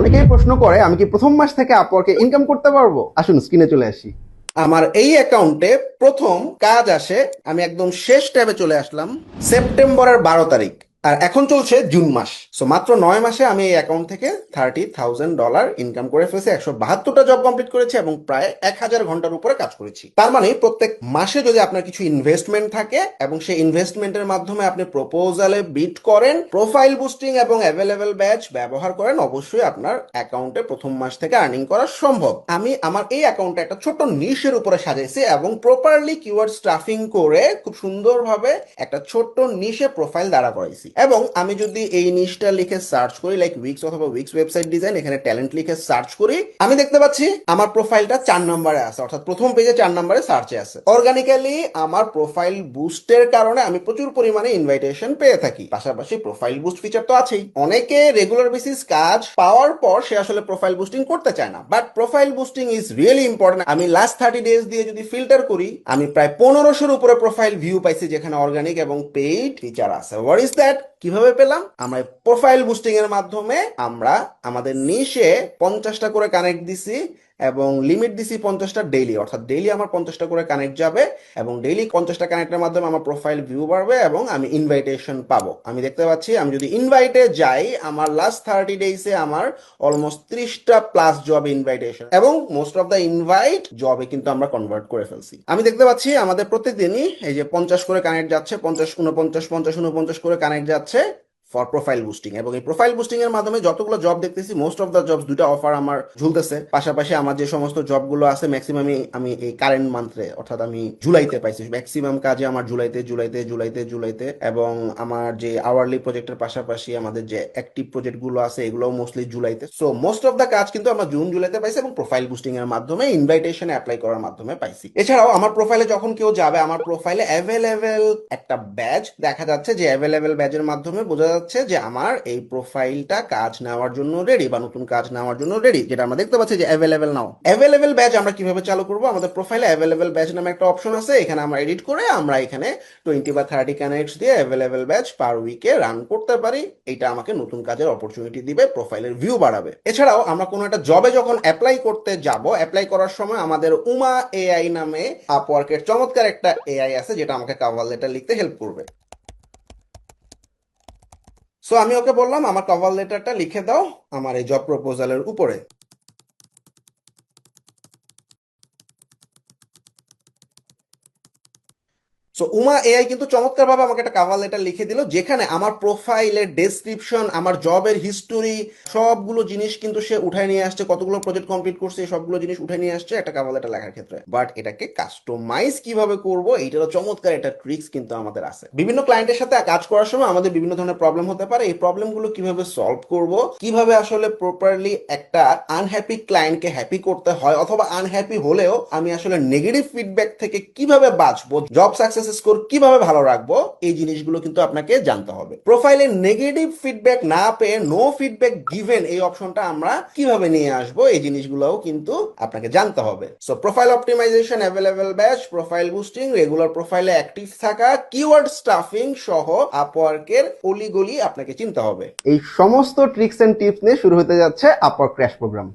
অনেকেই প্রশ্ন করে আমি কি প্রথম মাস থেকে আপওয়ার্কে ইনকাম করতে পারবো? আসুন স্ক্রিনে চলে আসি। আমার এই অ্যাকাউন্টে প্রথম কাজ আসে, আমি একদম শেষ ট্যাবে চলে আসলাম, সেপ্টেম্বরের 12 তারিখ। আর এখন চলছে জুন মাস। সো মাত্র 9 মাসে আমি এই অ্যাকাউন্ট থেকে $30,000 ইনকাম করে ফেলছি। 172টা জব কমপ্লিট করেছি এবং প্রায় 1000 ঘন্টার উপরে কাজ করেছি। তার মানে প্রত্যেক মাসে যদি আপনার কিছু ইনভেস্টমেন্ট থাকে এবং সেই ইনভেস্টমেন্টের মাধ্যমে আপনি প্রপোজালে বিট করেন, প্রোফাইল বুস্টিং এবং অ্যাভেলেবেল ব্যাচ ব্যবহার করেন, অবশ্যই আপনার অ্যাকাউন্টে প্রথম মাস থেকে আর্নিং করা সম্ভব। আমি আমার এই অ্যাকাউন্টে একটা ছোট নিশের উপরে সাজাইছি এবং প্রপারলি কিওয়ার্ড স্টাফিং করে খুব সুন্দরভাবে একটা ছোট্ট নিশে প্রোফাইল দাঁড়া করাইছি। এবং আমি যদি এই নিশটা লিখে সার্চ করি, লাইক উইক্স অথবা উইক্স ওয়েবসাইট ডিজাইন, এখানে ট্যালেন্ট লিখে সার্চ করি, আমি দেখতে পাচ্ছি আমার প্রোফাইলটা 4 নম্বরে আছে, অর্থাৎ প্রথম পেজে 4 নম্বরে সার্চে আছে। অর্গানিক্যালি আমার প্রোফাইল বুস্টের কারণে আমি প্রচুর পরিমাণে ইনভাইটেশন পেয়ে থাকি। পাশাপাশি প্রোফাইল বুস্ট ফিচার তো আছেই। অনেকে রেগুলার বেসিস কাজ পাওয়ার পর সে আসলে প্রোফাইল বুস্টিং করতে চায় না, but profile boosting is really important. আমি লাস্ট 30 ডেজ দিয়ে যদি ফিল্টার করি, আমি প্রায় 1500-র উপরে প্রোফাইল ভিউ পাইছি যেখানে অর্গানিক এবং পেইড ফিচার আছে। What is that? কিভাবে পেলাম? আমরা প্রোফাইল বুস্টিং এর মাধ্যমে আমরা আমাদের নিশে 50টা করে কানেক্ট দিছি এবং লিমিট দিছি 50টা ডেইলি, অর্থাৎ ডেইলি আমার 50টা করে কানেক্ট যাবে এবং ডেইলি 50টা কানেক্টের মাধ্যমে আমার প্রোফাইল ভিউ বাড়বে এবং আমি ইনভাইটেশন পাবো। আমি দেখতে পাচ্ছি আমি যদি ইনভাইটে যাই, আমার লাস্ট 30 ডেজে আমার অলমোস্ট 30টা প্লাস জব ইনভাইটেশন এবং মোস্ট অফ দ্য ইনভাইট জবে কিন্তু আমরা কনভার্ট করে ফেলছি। আমি দেখতে পাচ্ছি আমাদের প্রতিদিনই এই যে 50 করে কানেক্ট যাচ্ছে, 50 49 50 49 করে কানেক্ট যাচ্ছে ফর প্রোফাইল বুস্টিং। এবং এই প্রোফাইল বুস্টিং এর মাধ্যমে যতগুলো জব দেখতেছি, মোস্ট অফ দ্য জবস 2টা অফার আমার ঝুলতেছে। পাশাপাশি আমার যে সমস্ত জবগুলো আছে ম্যাক্সিমামই আমি এই কারেন্ট মান্থে, অর্থাৎ আমি জুলাইতে পাইছি। ম্যাক্সিমাম কাজে আমার জুলাইতে এবং আমার যে আওয়ারলি প্রজেক্টের পাশাপাশি আমাদের যে অ্যাক্টিভ প্রজেক্ট গুলো আছে এগুলো মোস্টলি জুলাইতে। সো মোস্ট অফ দ্য কাজ কিন্তু আমরা জুন জুলাইতে পাইছি এবং প্রোফাইল বুস্টিং এর মাধ্যমে ইনভাইটেশন অ্যাপ্লাই করার মাধ্যমে পাইছি। এছাড়াও আমার প্রোফাইলে যখন কেউ যাবে, আমার প্রোফাইলে অ্যাভেলেবেল একটা ব্যাজ দেখা যাচ্ছে, যে অ্যাভেলেবেল ব্যাজের মাধ্যমে বোঝা যাচ্ছে যে আমার এই প্রোফাইলটা কাজ নেওয়ার জন্য রেডি বা নতুন কাজ নেওয়ার জন্য রেডি, যেটা আমরা দেখতে পাচ্ছি যে অ্যাভেলেবেল নাও। অ্যাভেলেবেল ব্যাচ আমরা কিভাবে চালু করব? আমাদের প্রোফাইলে অ্যাভেলেবেল ব্যাচ নামে একটা অপশন আছে, এখানে আমরা এডিট করে আমরা এখানে 20 বা 30 কানেক্টস দিয়ে অ্যাভেলেবেল ব্যাচ পার উইকে রান করতে পারি। এটা আমাকে নতুন কাজের অপরচুনিটি দিবে, প্রোফাইলের ভিউ বাড়াবে। এছাড়াও আমরা কোনো একটা জবে যখন অ্যাপ্লাই করতে যাব, অ্যাপ্লাই করার সময় আমাদের উমা এআই নামে আপওয়ার্কের চমৎকার একটা এআই আছে যেটা আমাকে কভার লেটার লিখতে হেল্প করবে। সো আমি ওকে বললাম আমার কভার লেটারটা লিখে দাও আমার এই জব প্রপোজালের উপরে। সো উমা এআই কিন্তু চমৎকার ভাবে আমাকে একটা কভার লেটার লিখে দিল, যেখানে আমার প্রোফাইলের ডেসক্রিপশন, আমার জবের হিস্টোরি, সবগুলো জিনিস কিন্তু সে উঠায় নিয়ে আসছে। কতগুলো প্রজেক্ট কমপ্লিট করছে সবগুলো জিনিস উঠায় নিয়ে আসছে একটা কভার লেটার লেখার ক্ষেত্রে। বাট এটাকে কাস্টমাইজ কিভাবে করব, এইটারও চমৎকার একটা ট্রিক্স কিন্তু আমাদের আছে। বিভিন্ন ক্লায়েন্টের সাথে কাজ করার সময় আমাদের বিভিন্ন ধরনের প্রবলেম হতে পারে। এই প্রবলেমগুলো কিভাবে সলভ করব, কিভাবে আসলে প্রপারলি একটা আনহ্যাপি ক্লায়েন্টকে হ্যাপি করতে হয়, অথবা আনহ্যাপি হলেও আমি আসলে নেগেটিভ ফিডব্যাক থেকে কিভাবে বাঁচবো, জব সাকসেস স্কোর কিভাবে ভালো রাখবো, এই জিনিসগুলো কিন্তু আপনাকে জানতে হবে। প্রোফাইলে নেগেটিভ ফিডব্যাক না পেয়ে নো ফিডব্যাক গিভেন এই অপশনটা আমরা কিভাবে নিয়ে আসবো, এই জিনিসগুলোও কিন্তু আপনাকে জানতে হবে। So profile optimization, available badge, profile boosting, regular প্রোফাইলে অ্যাক্টিভ থাকা, কিওয়ার্ড স্টাফিং সহ আপওয়ার্কের অলিগলি আপনাকে চিনতে হবে। এই সমস্ত ট্রিক্স এন্ড টিপস নিয়ে শুরু হতে যাচ্ছে আপওয়ার্ক ক্র্যাশ প্রোগ্রাম।